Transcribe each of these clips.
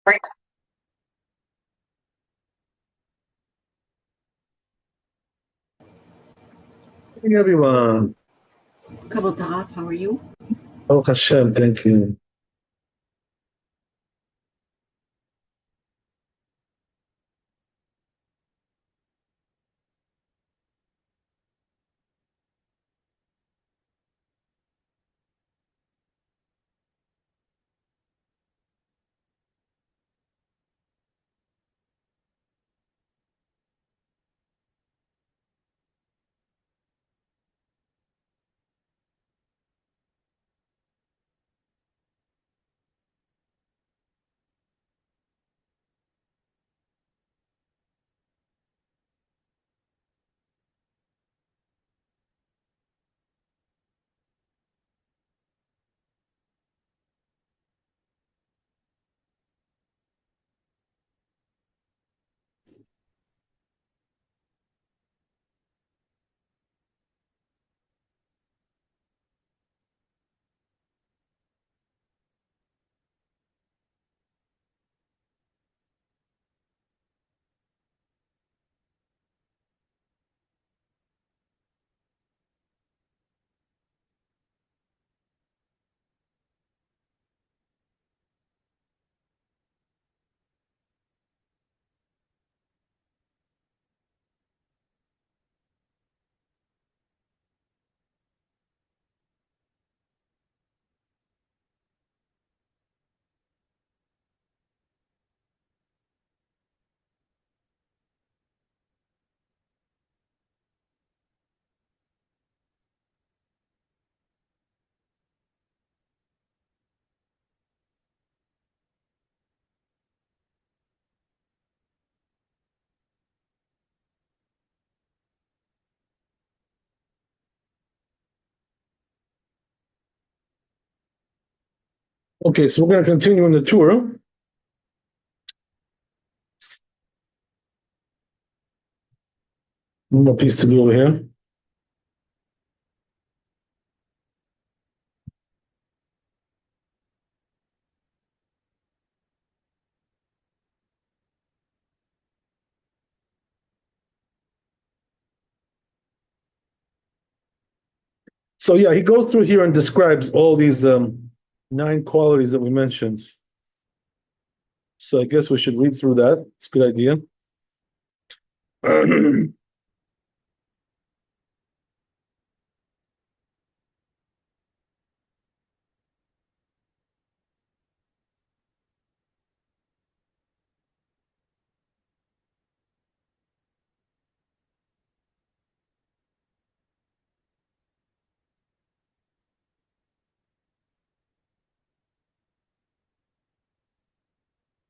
Hey everyone. Couple top, how are you? Oh Hashem, thank you. Okay, so we're going to continue in the tour. One more piece to do over here. So yeah, he goes through here and describes all these 9 qualities that we mentioned. So I guess we should read through that. It's a good idea.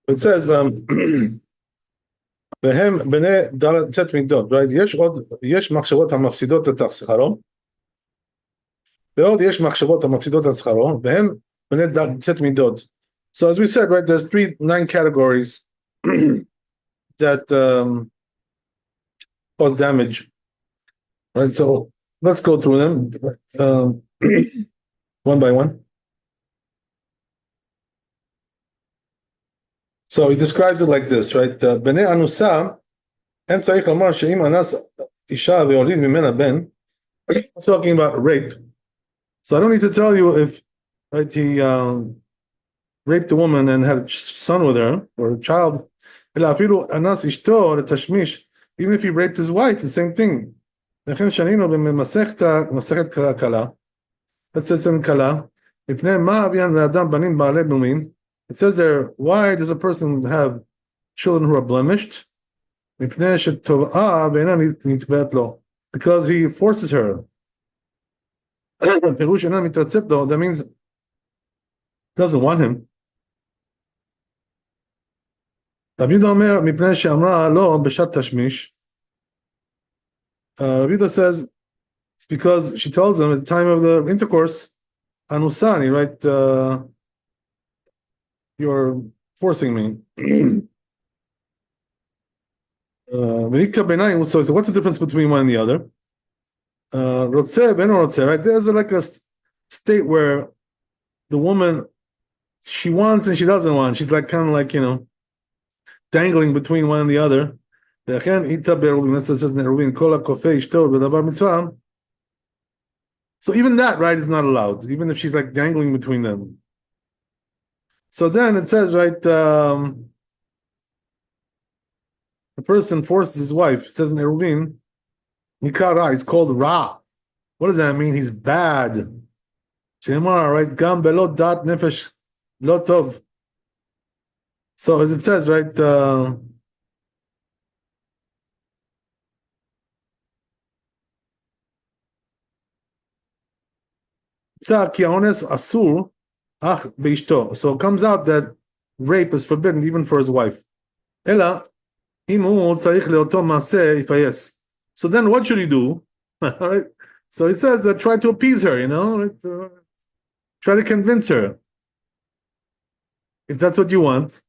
It says, והם בני דלת מידות, right? יש מחשבות המפסידות את שכרו, ועוד יש מחשבות המפסידות את שכרו, והם בני דלת מידות. So as we said, right, there's 9 categories that cause damage. Right, so let's go through them one by one. So he describes it like this, right? Bnei anusa, en tzarich lomar she'im anas isha ve'olid mimena ben. Talking about rape. So I don't need to tell you if, right, he raped a woman and had a son with her or a child. Ela afilu anas ishto letashmish. Even if he raped his wife, the same thing. לכן שנינו במסכת קלה, אצל קלה, מפני מה אביין לאדם בנים בעלי בנומים. It says there, why does a person have children who are blemished? מפני שטובעה ואינה נתבעת לו. Because he forces her. פירוש אינה מתרצת לו, that means doesn't want him. רבי יהודה אומר, מפני שאמרה לו בשעת תשמיש. Rabbi says it's because she tells him at the time of the intercourse, Anusani, right? You're forcing me. So what's the difference between one and the other? Right? There's like a state where the woman she wants and she doesn't want. She's like kind of like, dangling between one and the other. ולכן איתה בעירובין, that's what it says in עירובין, כל הכופה אשתו בדבר מצווה. So even that, right, is not allowed, even if she's like dangling between them. So then it says, right, the person forces his wife. It says in Eruvin, Nikra Ra, he's called Ra. What does that mean? He's bad. Shemar, right? Gam belot dat nefesh lo tov. So as it says, right, so it comes out that rape is forbidden even for his wife. Ela, so then what should he do? Right? So he says, try to appease her, right? Try to convince her. If that's what you want.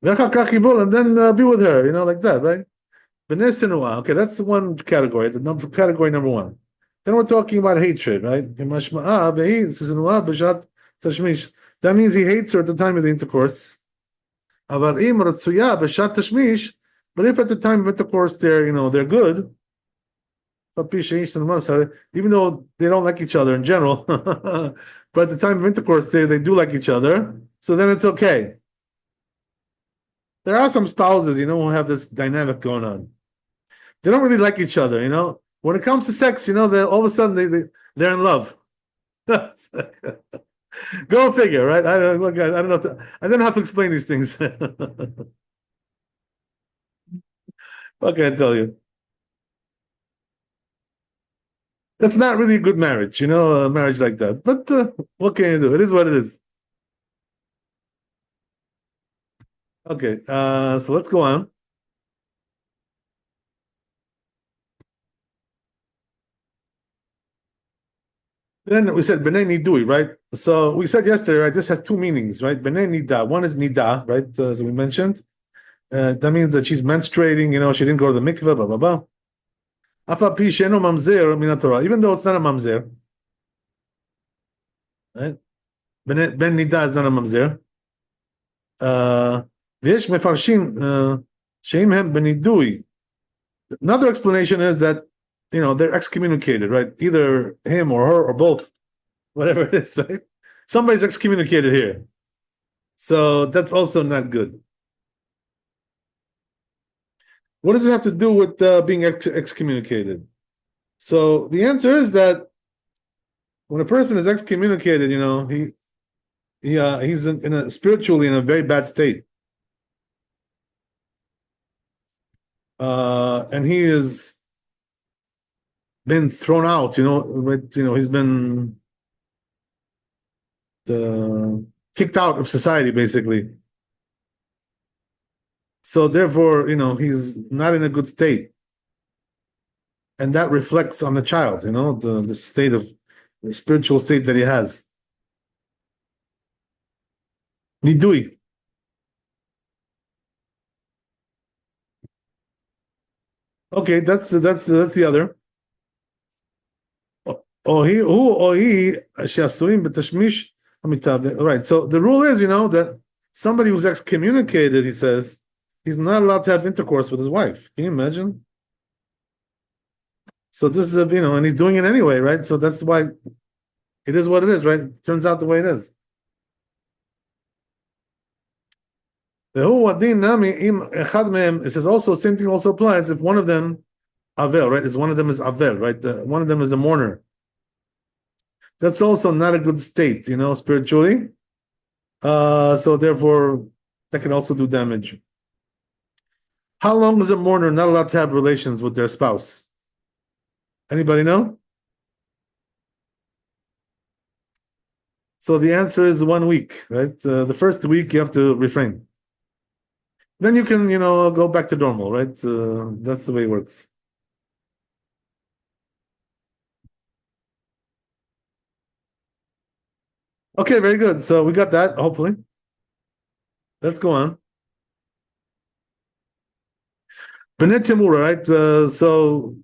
And then be with her, like that, right? Okay, that's the one category, category number one. Then we're talking about hatred, right? That means he hates her at the time of the intercourse. But if at the time of intercourse they're good, even though they don't like each other in general, but at the time of intercourse they do like each other, so then it's okay. There are some spouses, who have this dynamic going on. They don't really like each other, When it comes to sex, they all of a sudden they're in love. Go figure, right? I don't know how to explain these things. What can I tell you? That's not really a good marriage, a marriage like that. But what can you do? It is what it is. Okay, so let's go on. Then we said B'nai Nidui, right? So we said yesterday, right? This has two meanings, right? B'nai Nida. One is Nida, right? As we mentioned. That means that she's menstruating, she didn't go to the mikveh, blah, blah, blah. Even though it's not a mamzer. Right? Ben Nida is not a mamzer. ויש מפרשים שאם הם בנידוי. Another explanation is that they're excommunicated, right? Either him or her or both, whatever it is, right? Somebody's excommunicated here. So that's also not good. What does it have to do with being excommunicated? So the answer is that when a person is excommunicated, he's spiritually in a very bad state. And he has been thrown out, he's been kicked out of society, basically. So therefore, he's not in a good state. And that reflects on the child, the state of the spiritual state that he has. Nidui. Okay, that's the other. Right. So the rule is, that somebody who's excommunicated, he says, he's not allowed to have intercourse with his wife. Can you imagine? So this is and he's doing it anyway, right? So that's why it is what it is, right? It turns out the way it is. It says also, same thing also applies if one of them avel, right? One of them is avel, right? One of them is a mourner. That's also not a good state, spiritually. So therefore, that can also do damage. How long is a mourner not allowed to have relations with their spouse? Anybody know? So the answer is 1 week, right? The first week you have to refrain. Then you can, go back to normal, right? That's the way it works. Okay, very good. So we got that, hopefully. Let's go on. Benet Temura, right? So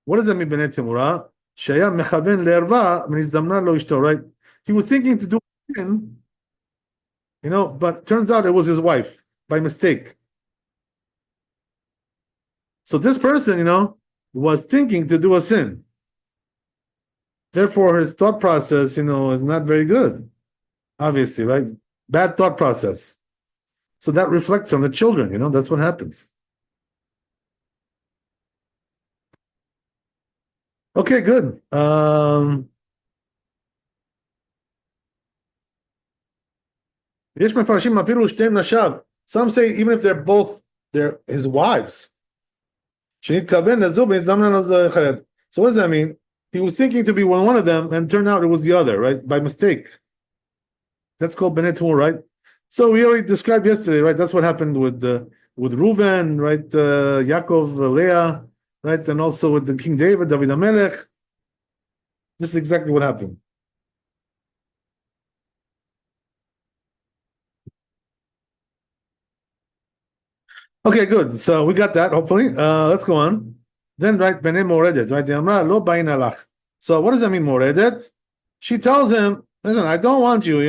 what does that mean, Benet Temura? Shaya mechaven le'erva, right? He was thinking to do sin, but turns out it was his wife by mistake. So this person, was thinking to do a sin. Therefore, his thought process, is not very good. Obviously, right? Bad thought process. So that reflects on the children, that's what happens. Okay, good. Some say even if they're his wives. So what does that mean? He was thinking to be one of them, and turned out it was the other, right? By mistake. That's called benetul, right? So we already described yesterday, right? That's what happened with Reuven, right? Yaakov, Leah, right? And also with the King David, David HaMelech. This is exactly what happened. Okay, good. So we got that, hopefully. Let's go on. Then, right, Bene Moredet, right? The Amra lo bain alach. So what does that mean, Moredet? She tells him, listen, I don't want you,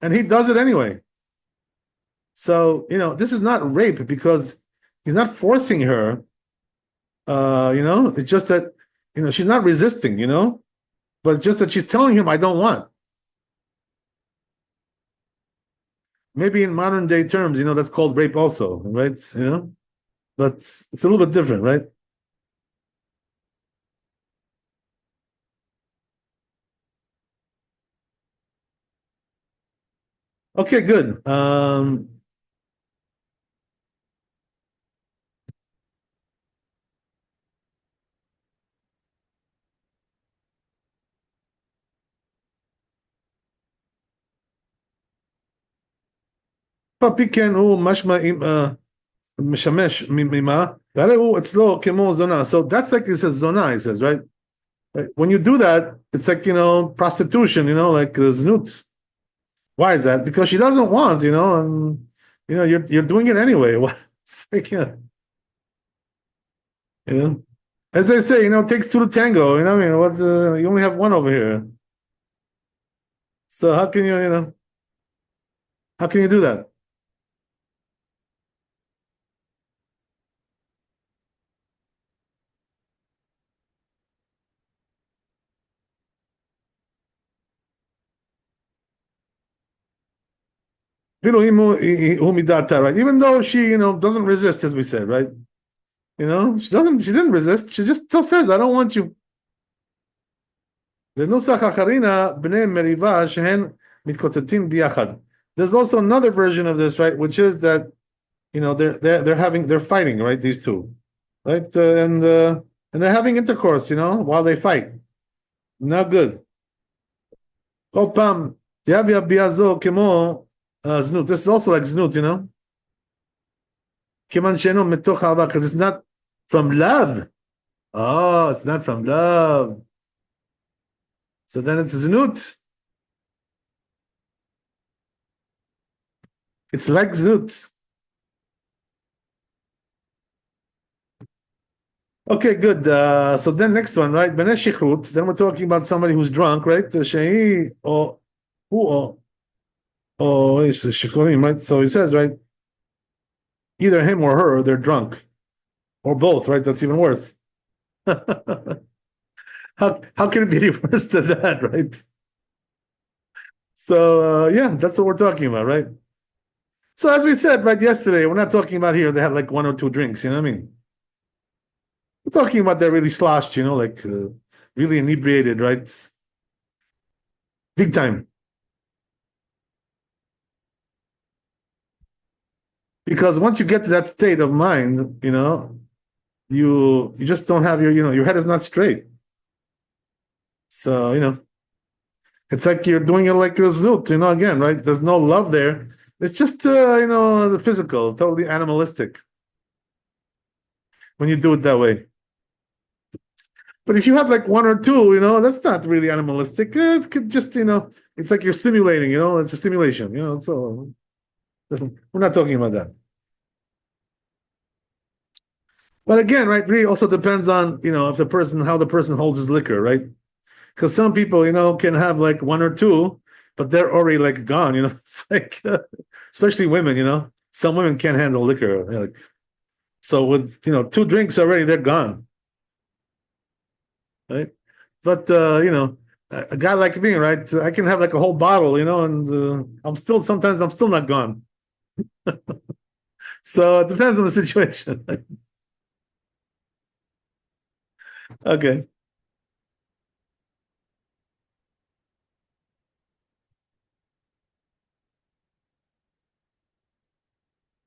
and he does it anyway. So, this is not rape because he's not forcing her. It's just that, she's not resisting, but just that she's telling him, I don't want. Maybe in modern day terms, that's called rape also, right? But it's a little bit different, right? Okay, good. פי הוא משמע משמש ממה, והרי הוא אצלו כמו זונה. So that's like he says zona, he says, right? When you do that, it's like, prostitution, like znut. Why is that? Because she doesn't want, and, you're doing it anyway. It's like, as they say, it takes two to tango, I mean, what's, you only have one over here. So how can how can you do that? Right? Even though she, doesn't resist, as we said, right? She didn't resist. She just still says, I don't want you. There's also another version of this, right? Which is that, they're fighting, right? These two, right? And they're having intercourse, while they fight. Not good. This is also like znut, because it's not from love. Oh, it's not from love. So then it's znut. It's like znut. Okay, good. So then next one, right? Then we're talking about somebody who's drunk, right? Right? So he says, right? Either him or her, they're drunk. Or both, right? That's even worse. How can it be any worse than that, right? So yeah, that's what we're talking about, right? So as we said right yesterday, we're not talking about here they had like one or two drinks, you know what I mean? We're talking about they're really sloshed, like really inebriated, right? Big time. Because once you get to that state of mind, you just don't have your head is not straight. So, it's like you're doing it like a znut, again, right? There's no love there. It's just, the physical, totally animalistic when you do it that way. But if you have like one or two, that's not really animalistic. It could just, it's like you're stimulating, it's a stimulation, so we're not talking about that. But again, right, really also depends on, if how the person holds his liquor, right? Because some people, can have like one or two, but they're already like gone. It's like, especially women. Some women can't handle liquor. Like, so with two drinks already, they're gone, right? But a guy like me, right? I can have like a whole bottle, and I'm still not gone. So it depends on the situation. Okay.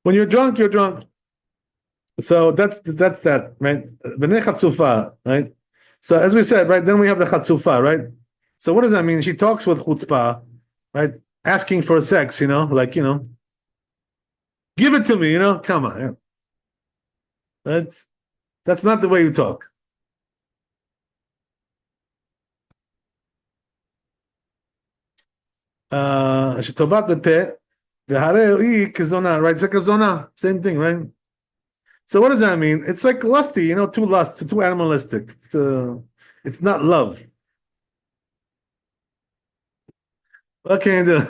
When you're drunk, you're drunk. So that's that, right? B'nei chatzufa, right? So as we said, right, then we have the chatzufa, right? So what does that mean? She talks with chutzpah, right? Asking for sex, like, give it to me, come on. That's not the way you talk. שטובת בפה, והרי היא כזונה, right? זה כזונה, same thing, right? So what does that mean? It's like lusty, too lust, too animalistic. It's not love. What can you do?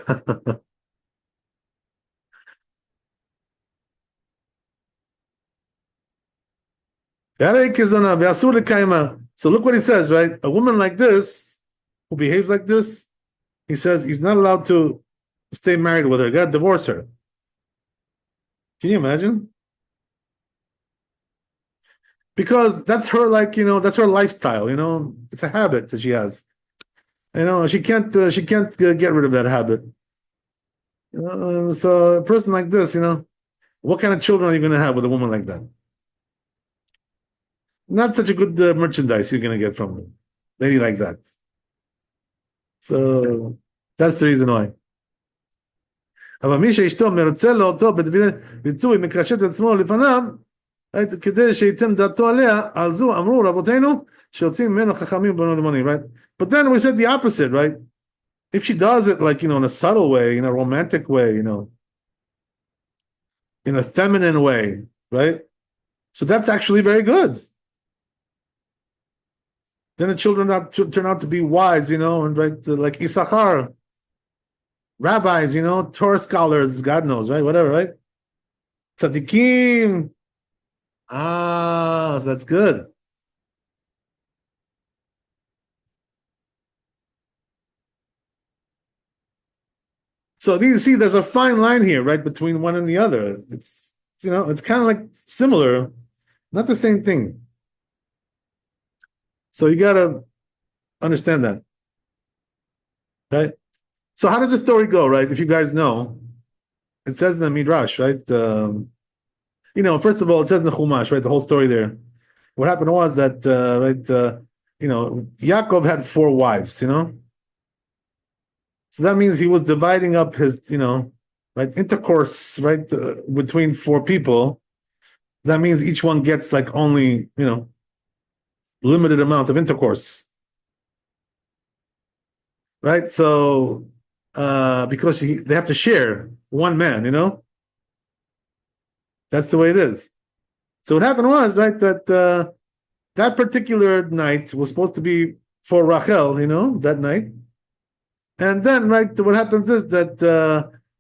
So look what he says, right? A woman like this, who behaves like this, he says he's not allowed to stay married with her. Got to divorce her. Can you imagine? Because that's her, like, that's her lifestyle. It's a habit that she has. She can't get rid of that habit. So a person like this, what kind of children are you going to have with a woman like that? Not such a good merchandise you're going to get from a lady like that. So that's the reason why. אבל מי שאשתו מרוצה לו אותו בביצוי מקשט את עצמו לפניו, כדי שייתן דעתו עליה, על זו אמרו רבותינו שיוצאים ממנו חכמים בנו למונים, right? But then we said the opposite, right? If she does it like, in a subtle way, in a romantic way, in a feminine way, right? So that's actually very good. Then the children turn out to be wise, and right, like Issachar, rabbis, Torah scholars, God knows, right? Whatever, right? Tzaddikim. So that's good. So you see, there's a fine line here, right, between one and the other. It's kind of like similar, not the same thing. So you gotta understand that, right? So how does the story go, right? If you guys know, it says in the Midrash, right? First of all, it says in the Chumash, right? The whole story there. What happened was that, Yaakov had 4 wives, So that means he was dividing up his, right, intercourse, right, between 4 people. That means each one gets like only, limited amount of intercourse, right? So, because they have to share one man, that's the way it is. So what happened was, right, that that particular night was supposed to be for Rachel, that night. And then, right, what happens is that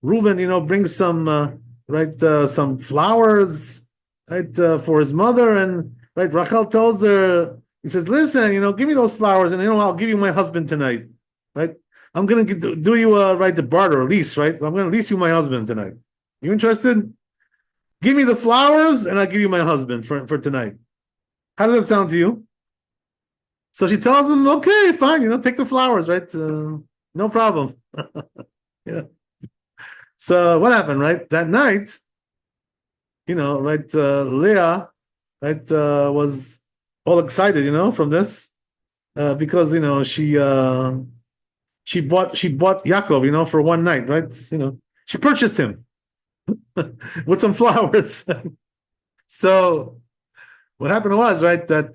Reuven, brings some, some flowers, right, for his mother. And, right, Rachel tells her, he says, listen, give me those flowers and, I'll give you my husband tonight, right? I'm going to do you, the barter, lease, right? I'm going to lease you my husband tonight. You interested? Give me the flowers and I'll give you my husband for tonight. How does that sound to you? So she tells him, okay, fine, take the flowers, right? No problem. Yeah. So what happened, right? That night, Leah, right, was all excited, from this, because she bought Yaakov, for one night, right? She purchased him with some flowers. So what happened was, right, that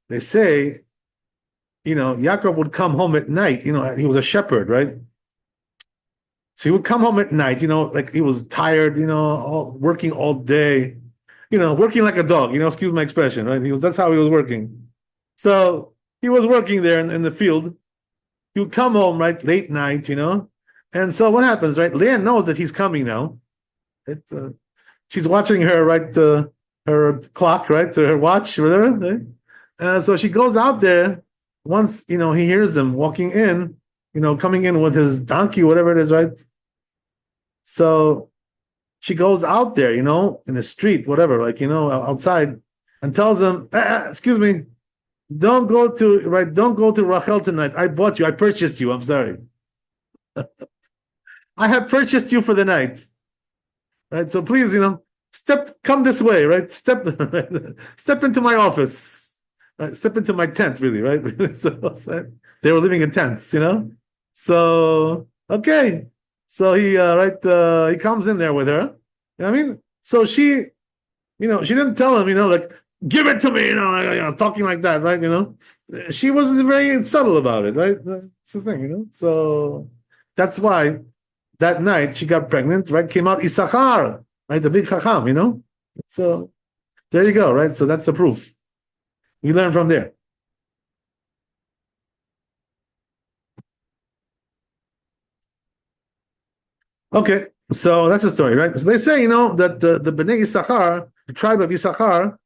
they say, Yaakov would come home at night. He was a shepherd, right? So he would come home at night, like he was tired, working all day, working like a dog, excuse my expression, right? That's how he was working. So, he was working there in the field. He would come home, right, late night, And so what happens, right? Leah knows that he's coming now. She's watching her, right, her clock, right, her watch, whatever. Right? So she goes out there. Once, he hears him walking in, coming in with his donkey, whatever it is, right? So she goes out there, in the street, whatever, like, outside, and tells him, excuse me, don't go to Rachel tonight. I bought you, I purchased you. I'm sorry. I have purchased you for the night. Right? So please, come this way, right? Step into my office. Right? Step into my tent, really, right? So they were living in tents, So okay. So he he comes in there with her. You know what I mean? So she didn't tell him, like, give it to me, talking like that, right? She wasn't very subtle about it, right? That's the thing, So that's why that night she got pregnant, right? Came out Issachar, right? The big Chacham, So there you go, right? So that's the proof. We learn from there. Okay, so that's the story, right? So they say, that the Bnei Issachar, the tribe of Issachar,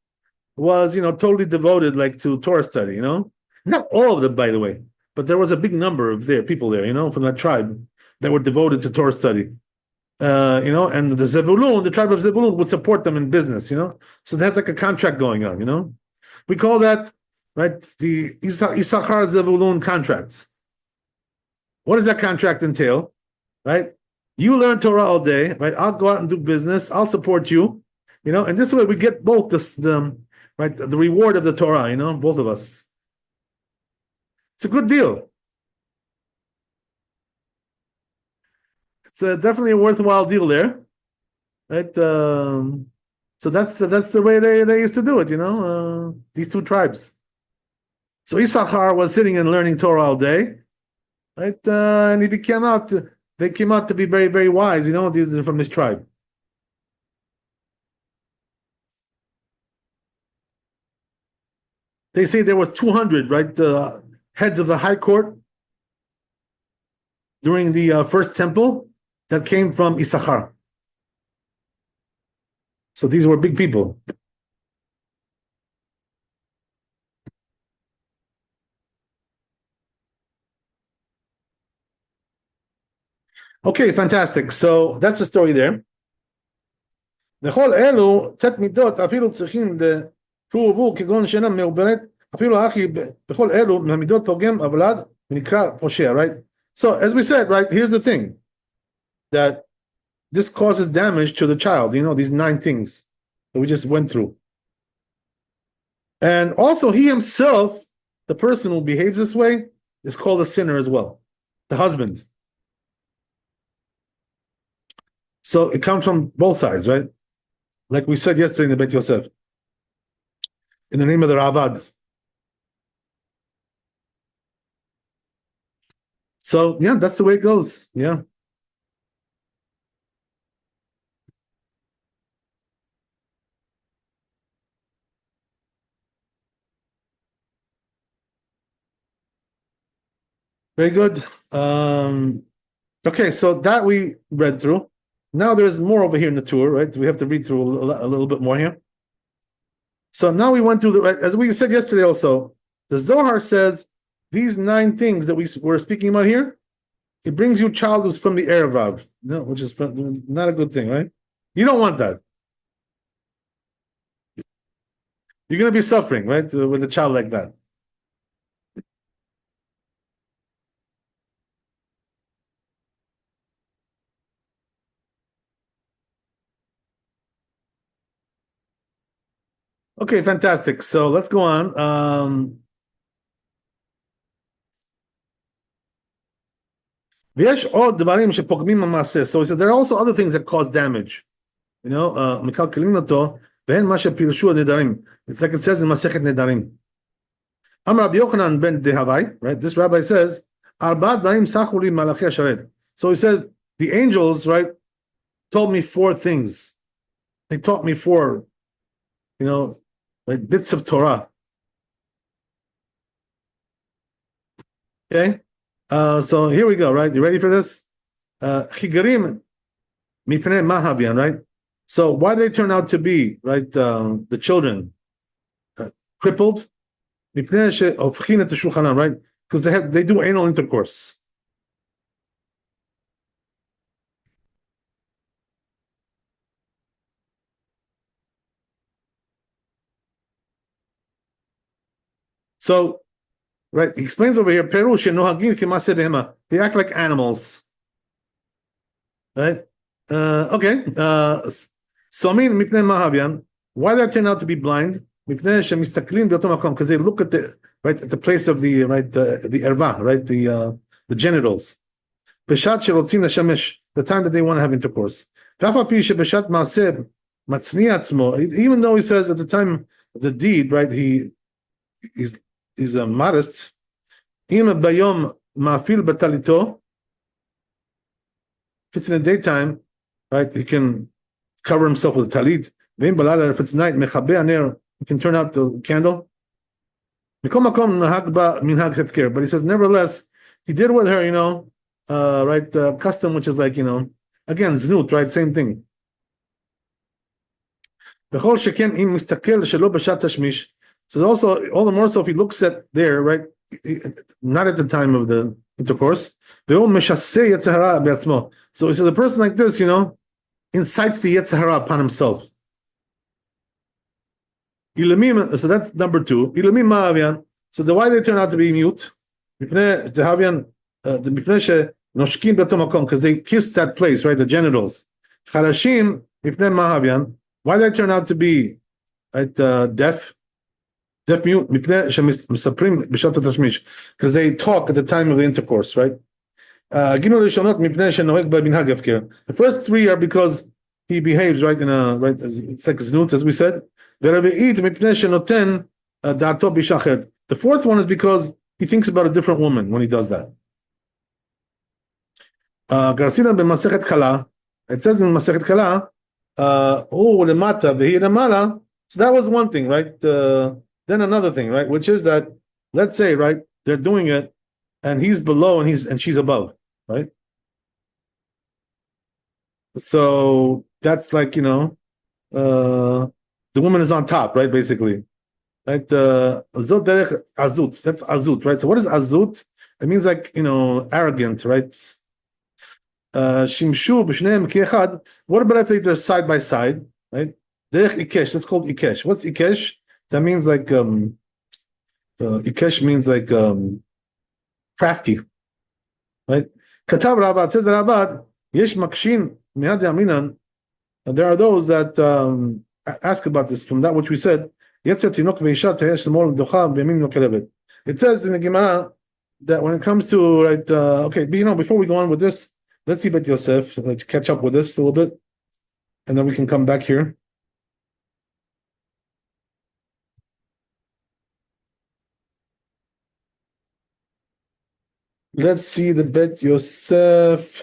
was, totally devoted, like, to Torah study, Not all of them, by the way, but there was a big number of people there, from that tribe that were devoted to Torah study. And the Zebulun, the tribe of Zebulun, would support them in business, So they had like a contract going on, We call that, right, the Issachar Zebulun contract. What does that contract entail, right? You learn Torah all day, right? I'll go out and do business. I'll support you, and this way we get both the reward of the Torah, both of us. It's a good deal. It's definitely a worthwhile deal there, right? So that's the way they used to do it, these two tribes. So Issachar was sitting and learning Torah all day, right? And they came out to be very, very wise, these are from this tribe. They say there was 200, right, heads of the high court during the first temple that came from Issachar. So these were big people. Okay, fantastic. So that's the story there. לכל אלו, תת מידות אפילו צריכים לפרובו כגון שאינם מעוברת, אפילו האחי בכל אלו מהמידות פוגם הוולד ונקרא פושע, right? So as we said, right, here's the thing, that this causes damage to the child, these 9 things that we just went through. And also he himself, the person who behaves this way, is called a sinner as well, the husband. So it comes from both sides, right? Like we said yesterday in the Beit Yosef, in the name of the Ravad. So yeah, that's the way it goes. Yeah. Very good. Okay, so that we read through. Now there's more over here in the tour, right? We have to read through a little bit more here. So now we went through as we said yesterday also, the Zohar says these 9 things that we were speaking about here, it brings you child who's from the Erev, which is not a good thing, right? You don't want that. You're going to be suffering, right, with a child like that. Okay, fantastic. So let's go on. So he said there are also other things that cause damage. It's like it says in Masechet Nedarim. Rabbi Yochanan ben Dehavai, right? This rabbi says, so he says, the angels, right, told me 4 things. They taught me 4, like bits of Torah. Okay. So here we go, right? You ready for this? Chigarim mipnei mahavian, right? So why do they turn out to be, right, the children crippled? Mipnei she'ofchin et Shulchan Aruch, right? Because they do anal intercourse. So, right, he explains over here, Perush nohagin k'maseh behema. They act like animals, right? Okay. So I mean, mipnei mahavian. Why did I turn out to be blind? Because they look at the right at the place of the right the erva, right the genitals. Beshat sherotzin shemesh, the time that they want to have intercourse. Even though he says at the time of the deed, right, he's modest. Im bayom ma'afil batalito. If it's in the daytime, right, he can cover himself with a talit. If it's night, you can turn out the candle. But he says, nevertheless, he did with her, right, custom, which is like, again, znut, right, same thing. So also, all the more so if he looks at there, right, not at the time of the intercourse. So he says, a person like this, incites the Yetzer Hara upon himself. So that's number two. So the why they turn out to be mute? Because they kissed that place, right? The genitals. Why they turn out to be right, deaf? Deaf mute because they talk at the time of the intercourse, right? The first three are because he behaves right in a right. It's like znut, as we said. The fourth one is because he thinks about a different woman when he does that. It says in Masechet Kala, so that was one thing, right? Then another thing, right? Which is that, let's say, right, they're doing it, and he's below and she's above, right? So that's like, the woman is on top, right? Basically, right? Azut derech azut. That's azut, right? So what is azut? It means like, arrogant, right? Shimshu b'shneim kiechad. What about if they're side by side, right? Derech ikesh. That's called ikesh. What's ikesh? That means like ikesh means like crafty, right? Katav Rabat says Rabat yesh makshin mihad yaminan. There are those that ask about this from that which we said. It says in the Gemara that when it comes to right, okay, but before we go on with this, let's see about Yosef. Let's catch up with this a little bit, and then we can come back here. Let's see the Bet Yosef.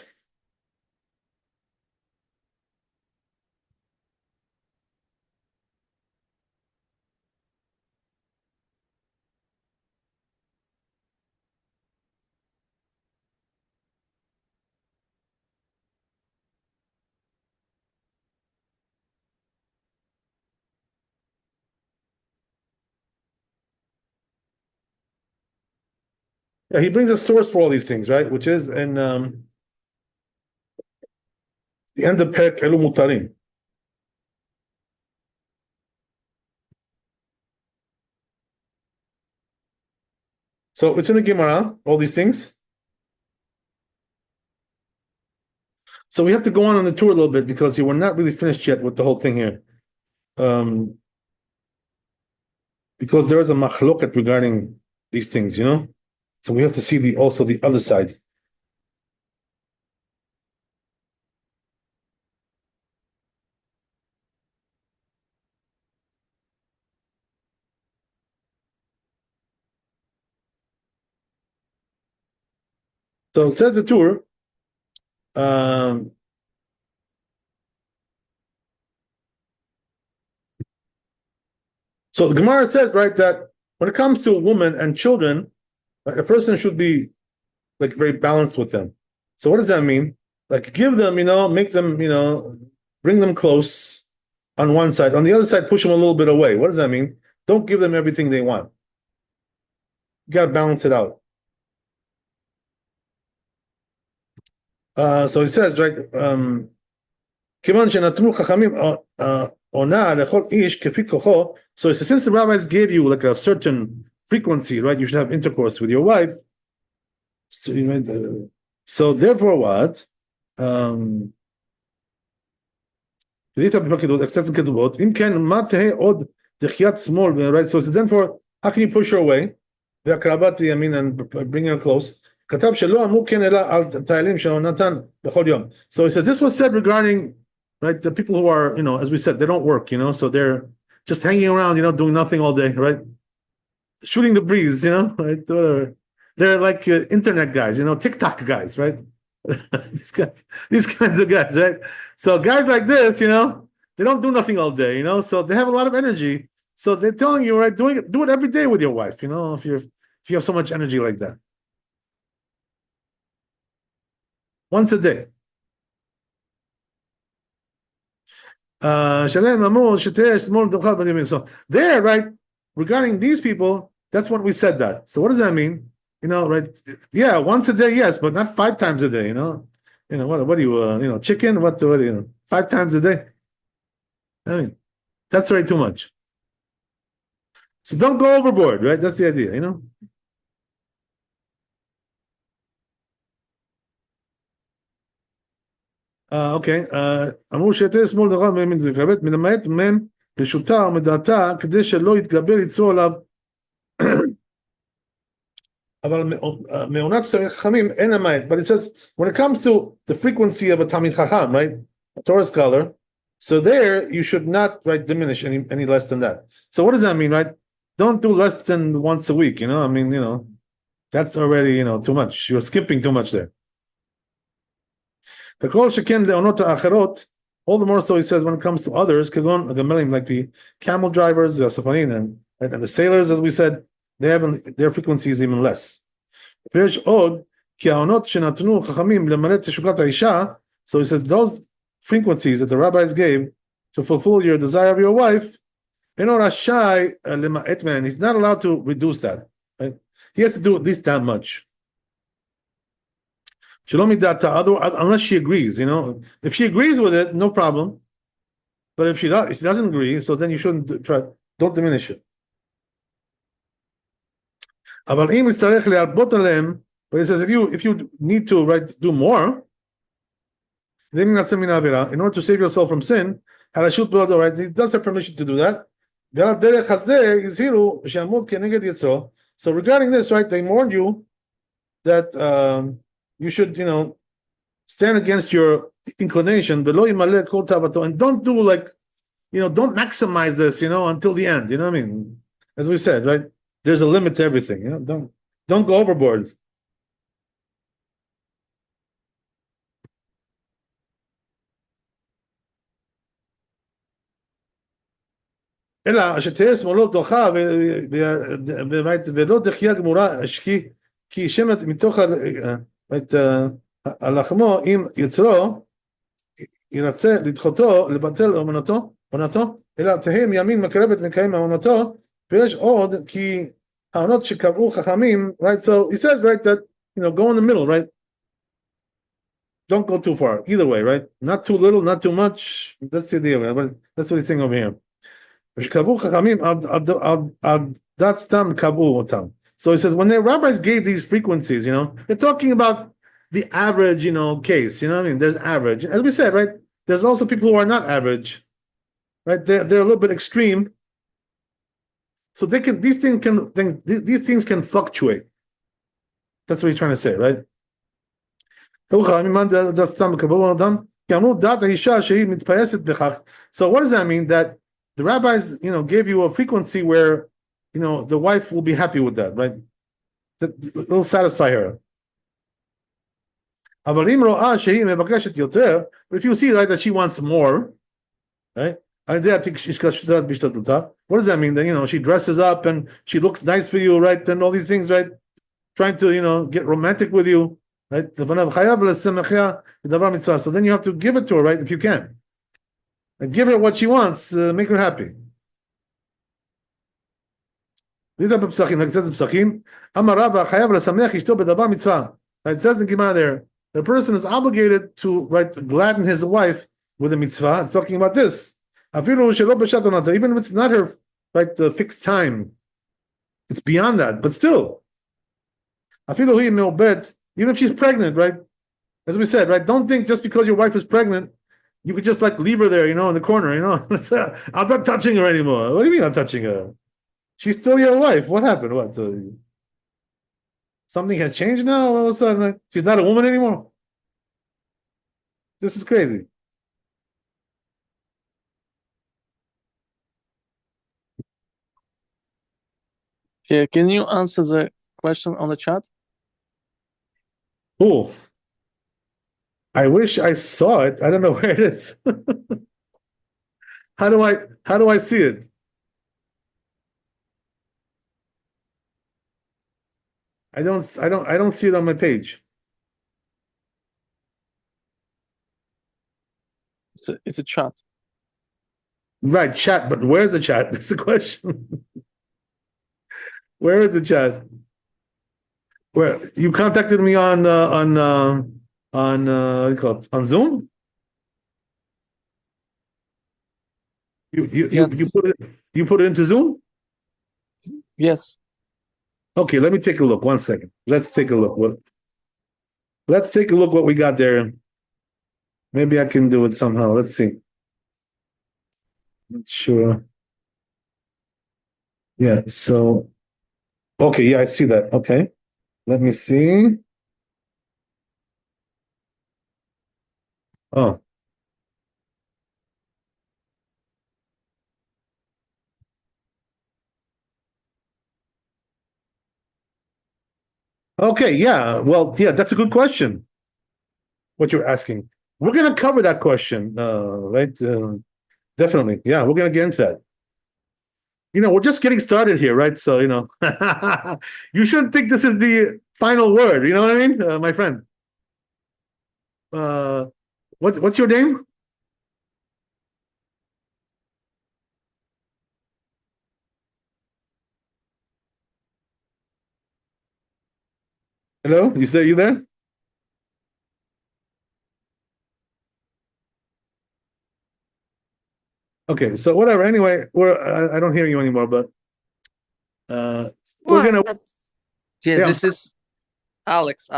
Yeah, he brings a source for all these things, right? Which is in the end of Perek Elu Mutarim. So it's in the Gemara, all these things. So we have to go on the tour a little bit because we're not really finished yet with the whole thing here. Because there is a machloket regarding these things, So we have to see also the other side. So it says the tour. So the Gemara says, right, that when it comes to a woman and children, right, a person should be like very balanced with them. So what does that mean? Like give them, make them, bring them close on one side. On the other side, push them a little bit away. What does that mean? Don't give them everything they want. You got to balance it out. So he says, right, כיוון שנתנו חכמים עונה לכל איש כפי כוחו, so since the rabbis gave you like a certain frequency, right, you should have intercourse with your wife, so therefore what? אם כן, מה תהא עוד דחיית שמאל, right, so then for, how can you push her away? והקרבת ימין and bring her close. כתב שלא אמרו כן אלא על תהילים שהוא נתן בכל יום. So he says, this was said regarding, right, the people who are, as we said, they don't work, so they're just hanging around, doing nothing all day, right? Shooting the breeze, right? They're like internet guys, TikTok guys, right? these kinds of guys, right? So guys like this, they don't do nothing all day, so they have a lot of energy. So they're telling you, right, do it every day with your wife, if you have so much energy like that. Once a day. So there, right, regarding these people, that's when we said that. So what does that mean? Right? Yeah, once a day, yes, but not 5 times a day. What do you, chicken? What do you, 5 times a day? I mean, that's already too much. So don't go overboard, right? That's the idea, אוקיי, אמרו שתהיה שמאל דרך מלמד מהם רשותה ומדעתה כדי שלא יתגבר יצרו עליו אבל מעונת תלמיד חכמים אין למעט. But it says when it comes to the frequency of a Talmid Chacham, right, a Torah scholar, so there you should not, right, diminish any less than that. So what does that mean, right? Don't do less than once a week, I mean, that's already, too much. You're skipping too much there. All the more so, he says, when it comes to others, like the camel drivers, the safarin, and the sailors, as we said, they have their frequency is even less. So he says those frequencies that the rabbis gave to fulfill your desire of your wife, he's not allowed to reduce that. Right? He has to do at least that much. Unless she agrees, if she agrees with it, no problem. But if she doesn't agree, so then you shouldn't don't diminish it. But he says if you need to, right, do more, in order to save yourself from sin, right, he does have permission to do that. So regarding this, right, they warned you that you should, stand against your inclination, and don't do like, don't maximize this, until the end. You know what I mean? As we said, right? There's a limit to everything. Don't go overboard. אלא שתהיה שמאלו דוחה ולא דחייה גמורה כי שמת מתוך הלחמו אם יצרו ירצה לדחותו לבטל עונתו אלא תהיה מימין מקרבת מקיים עונתו ויש עוד כי העונות שקבעו חכמים, right? So he says, right, that go in the middle, right? Don't go too far either way, right? Not too little, not too much. That's the idea, but that's what he's saying over here. שקבעו חכמים עד סתם קבעו אותם. So he says when the rabbis gave these frequencies, they're talking about the average, case, what I mean? There's average. As we said, right? There's also people who are not average, right? They're a little bit extreme. So these things can fluctuate. That's what he's trying to say, right? So what does that mean? That the rabbis, gave you a frequency where, the wife will be happy with that, right? It'll satisfy her. But if you see, right, that she wants more, right? What does that mean? That, she dresses up and she looks nice for you, right? And all these things, right? trying to, get romantic with you, right? So then you have to give it to her, right? If you can. And give her what she wants, make her happy. Like it says in Psachim, it says in Gemara there, the person is obligated to, right, gladden his wife with a mitzvah. It's talking about this. Even if it's not her, right, the fixed time, it's beyond that. But still, even if she's pregnant, right? As we said, right? Don't think just because your wife is pregnant, you could just like leave her there, in the corner, I'm not touching her anymore. What do you mean I'm touching her? She's still your wife. What happened? What? Something has changed now all of a sudden, right? She's not a woman anymore. This is crazy. Yeah, can you answer the question on the chat? Oh, I wish I saw it. I don't know where it is. How do I see it? I don't see it on my page. It's a chat. Right, chat, but where's the chat? That's the question. Where is the chat? Where you contacted me on what do you call it? On Zoom? Yes. You put it into Zoom? Yes. Okay, let me take a look. 1 second. Let's take a look. Let's take a look what we got there. Maybe I can do it somehow. Let's see. Not sure. Yeah, so okay, yeah, I see that. Okay. Let me see. Oh. Okay, yeah. Well, yeah, that's a good question. What you're asking. We're gonna cover that question, right? Definitely. Yeah, we're gonna get into that. We're just getting started here, right? So, you shouldn't think this is the final word, you know what I mean? My friend. What's your name? Hello? You there? Okay, so whatever. Anyway, I don't hear you anymore, but we're gonna. Yes, Yeah. this is Alex.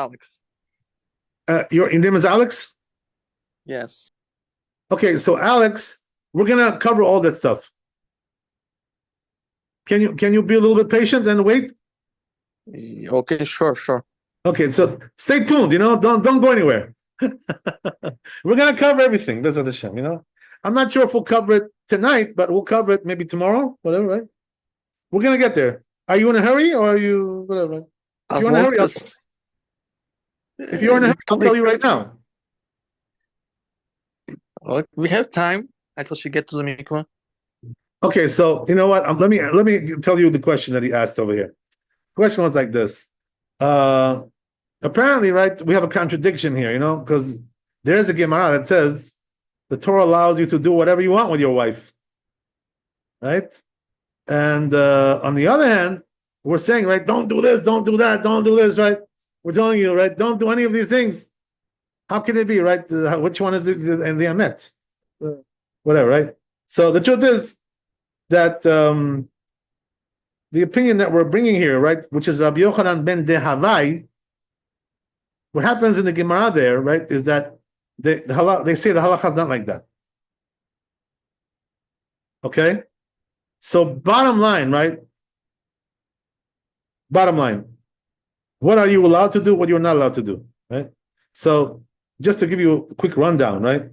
Your name is Alex? Yes. Okay, so Alex, we're gonna cover all that stuff. Can you be a little bit patient and wait? Okay, sure. Okay, so stay tuned, don't go anywhere. We're gonna cover everything, Bezrat Hashem, I'm not sure if we'll cover it tonight, but we'll cover it maybe tomorrow, whatever, right? We're gonna get there. Are you in a hurry or are you whatever? Right? If you're in a hurry, I'll tell you right now. We have time until she gets to the mikvah. Okay, so you know what? Let me tell you the question that he asked over here. The question was like this. Apparently, right, we have a contradiction here, because there's a Gemara that says the Torah allows you to do whatever you want with your wife, right? And on the other hand, we're saying, right, don't do this, don't do that, don't do this, right? We're telling you, right, don't do any of these things. How can it be, right? Which one is the Emet? Whatever, right? So the truth is that the opinion that we're bringing here, right, which is Rabbi Yochanan ben Dehavai, what happens in the Gemara there, right, is that they say the halacha is not like that. Okay? So bottom line, right? Bottom line, what are you allowed to do, what you're not allowed to do, right? So just to give you a quick rundown, right?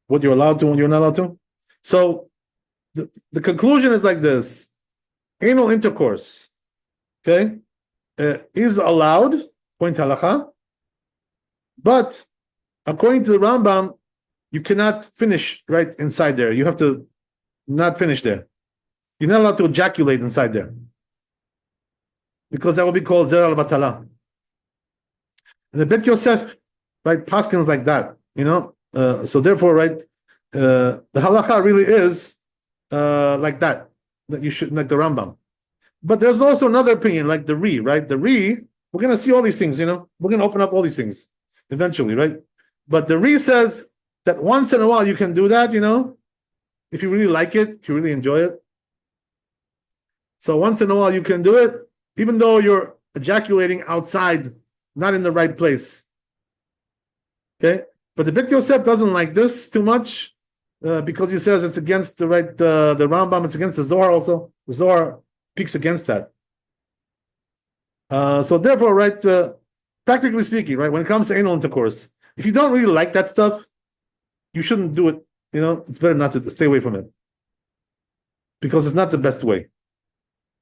What you're allowed to and you're not allowed to. So the conclusion is like this. Anal intercourse, okay, is allowed, according to halacha, but according to the Rambam, you cannot finish right inside there. You have to not finish there. You're not allowed to ejaculate inside there, because that will be called zer al batala. And the Bet Yosef, right, paskins like that, so therefore, right, the halacha really is like that you should, like the Rambam. But there's also another opinion, like the right? The we're going to see all these things, we're going to open up all these things eventually, right? But the says that once in a while you can do that, if you really like it, if you really enjoy it. So once in a while you can do it, even though you're ejaculating outside, not in the right place. Okay? But the Beit Yosef doesn't like this too much because he says it's against the Rambam, it's against the Zohar also. The Zohar speaks against that. So therefore, right, practically speaking, right, when it comes to anal intercourse, if you don't really like that stuff, you shouldn't do it. It's better not to stay away from it because it's not the best way.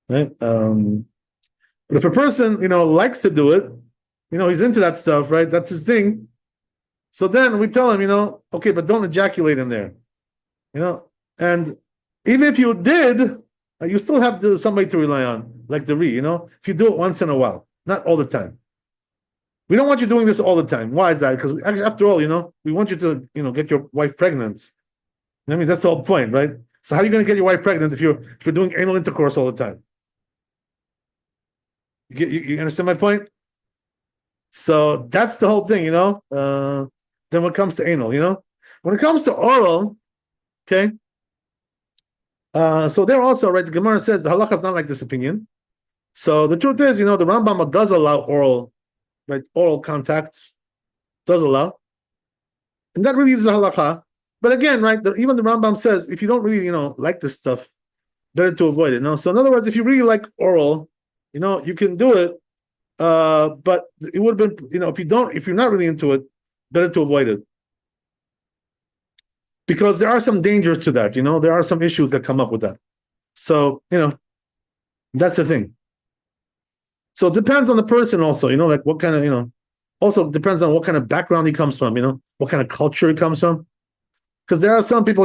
Right? But if a person, likes to do it, he's into that stuff, right? That's his thing. So then we tell him, okay, but don't ejaculate in there, And even if you did, you still have somebody to rely on, like the if you do it once in a while, not all the time. We don't want you doing this all the time. Why is that? Because after all, we want you to, get your wife pregnant. I mean, that's the whole point, right? So how are you going to get your wife pregnant if you're doing anal intercourse all the time? You understand my point? So that's the whole thing, then when it comes to anal, when it comes to oral, okay. So there also, right? The Gemara says the halacha is not like this opinion. So the truth is, the Rambam does allow oral, right? Oral contact does allow, and that really is the halacha. But again, right? Even the Rambam says if you don't really, like this stuff, better to avoid it. So in other words, if you really like oral, you can do it. But it would have been, if you're not really into it, better to avoid it. Because there are some dangers to that, there are some issues that come up with that. So, that's the thing. So it depends on the person also, like what kind of, also depends on what kind of background he comes from, what kind of culture he comes from. Because there are some people,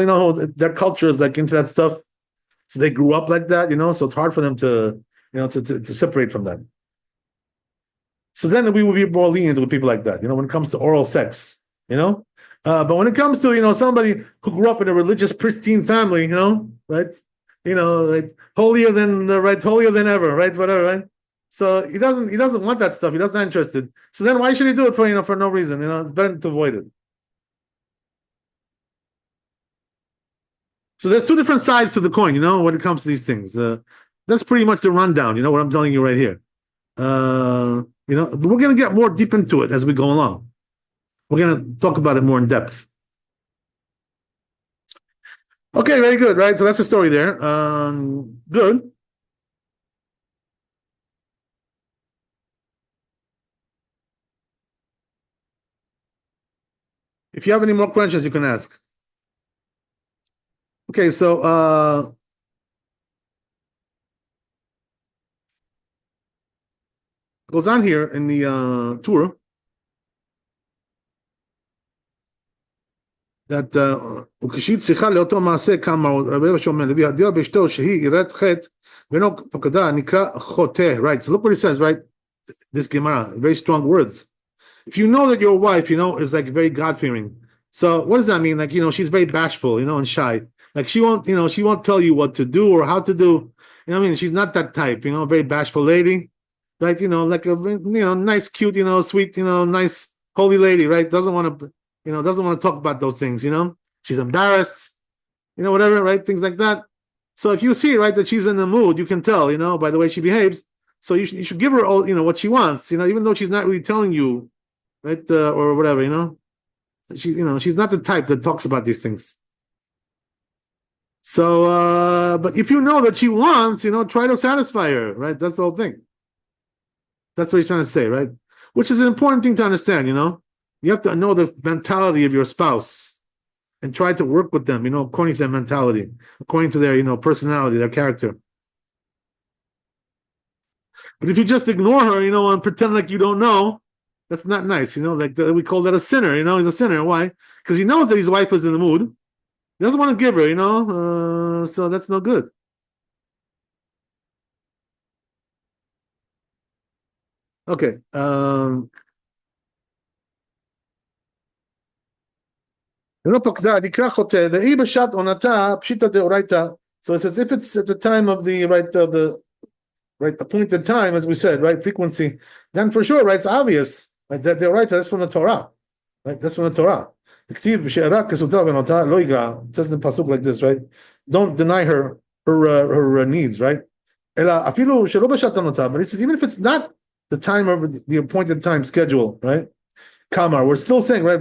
their culture is like into that stuff. So they grew up like that, so it's hard for them to, to separate from that. So then we would be more lenient with people like that, when it comes to oral sex, But when it comes to, somebody who grew up in a religious, pristine family, right? Right, holier than ever, right? Whatever, right? So he doesn't want that stuff. He doesn't interested. So then why should he do it for no reason? It's better to avoid it. So there's two different sides to the coin, when it comes to these things. That's pretty much the rundown, what I'm telling you right here. But we're going to get more deep into it as we go along. We're going to talk about it more in depth. Okay, very good, right? So that's the story there. Good. If you have any more questions, you can ask. Okay, so goes on here in the tour that וכשהיא צריכה לאותו מעשה כמה רבי שאומר לוי הדיע באשתו שהיא יראת חטא ואינו פקדה נקרא חוטא, right? So look what he says, right? This Gemara, very strong words. If you know that your wife, is like very God-fearing, so what does that mean? Like, she's very bashful, and shy. Like she won't tell you what to do or how to do. She's not that type, very bashful lady, right? Like a nice, cute, sweet, nice, holy lady, right? Doesn't want to talk about those things, She's embarrassed, whatever, right? Things like that. So if you see, right, that she's in the mood, you can tell, by the way she behaves. So you should give her all, what she wants, even though she's not really telling you, right, or whatever, she's not the type that talks about these things. So, but if you know that she wants, try to satisfy her, right? That's the whole thing. That's what he's trying to say, right? Which is an important thing to understand, You have to know the mentality of your spouse and try to work with them, according to their mentality, according to their, personality, their character. But if you just ignore her, and pretend like you don't know, that's not nice, like we call that a sinner, he's a sinner. Why? Because he knows that his wife is in the mood. He doesn't want to give her, so that's no good. Okay. לא פקדה, נקרא חוטא, והיא בשעת עונתה, פשיטא דאורייתא. So it says if it's at the time of the appointed time, as we said, right, frequency, then for sure, right, it's obvious, right, that deoraita, that's from the Torah, right, that's from the Torah. It says in the pasuk like this, right, don't deny her needs, right. But it says even if it's not the time of the appointed time schedule, right, Kamar, we're still saying, right,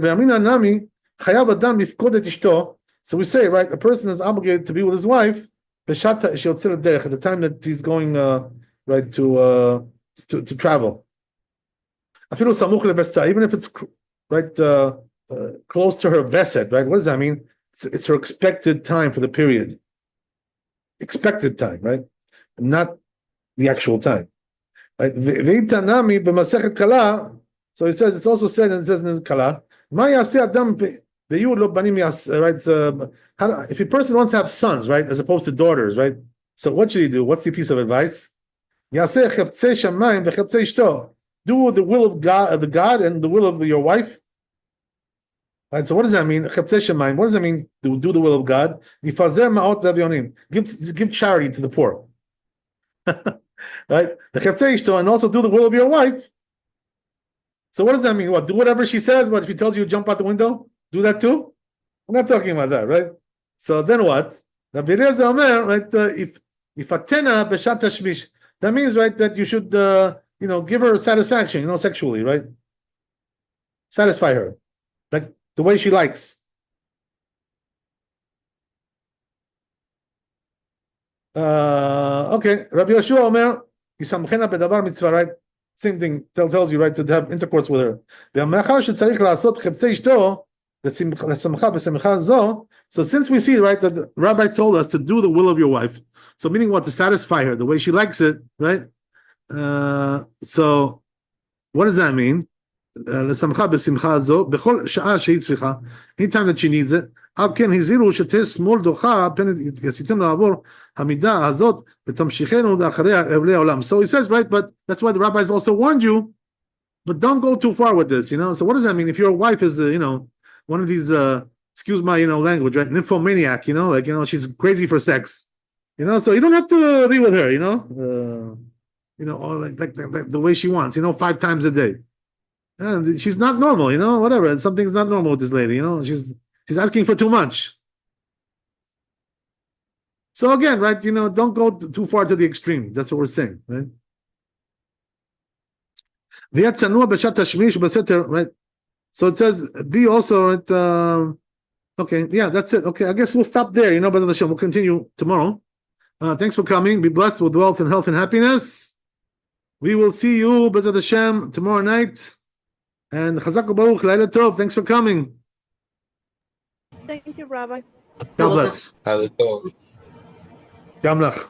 so we say, right, a person is obligated to be with his wife at the time that he's going right to travel. Even if it's right close to her veset, right? What does that mean? It's her expected time for the period. Expected time, right? Not the actual time. Right? So it says, it's also said, and it says in Kala, right? If a person wants to have sons, right, as opposed to daughters, right? So what should he do? What's the piece of advice? Do the will of God, and the will of your wife. Right. So what does that mean? What does that mean? Do the will of God? Give charity to the poor. Right. And also do the will of your wife. So what does that mean? What? Do whatever she says. What if she tells you to jump out the window? Do that too? I'm not talking about that, right? So then what? Rabbi Eliezer Omer, right? If atena b'shat tashmish, that means, right, that you should, give her satisfaction, sexually, right? Satisfy her, like the way she likes. Okay. Rabbi Yoshua Omer, yisamchena bedavar mitzvah, right? Same thing. Tells you, right, to have intercourse with her. So since we see, right, that the rabbis told us to do the will of your wife, so meaning what? To satisfy her the way she likes it, right? So what does that mean? Anytime that she needs it. So he says, right, but that's why the rabbis also warned you, but don't go too far with this, So what does that mean? If your wife is, one of these, excuse my, language, right, nymphomaniac, she's crazy for sex, so you don't have to be with her, or like the way she wants, 5 times a day. And she's not normal, whatever. Something's not normal with this lady, she's asking for too much. So again, right, don't go too far to the extreme. That's what we're saying, right? Right? So it says, be also, right, okay, yeah, that's it. Okay, I guess we'll stop there, B'ezrat Hashem. We'll continue tomorrow. Thanks for coming. Be blessed with wealth and health and happiness. We will see you, B'ezrat Hashem, tomorrow night. And Chazak Baruch, Laila Tov, thanks for coming. Thank you, Rabbi. God bless. Laila Tov. Gamlach.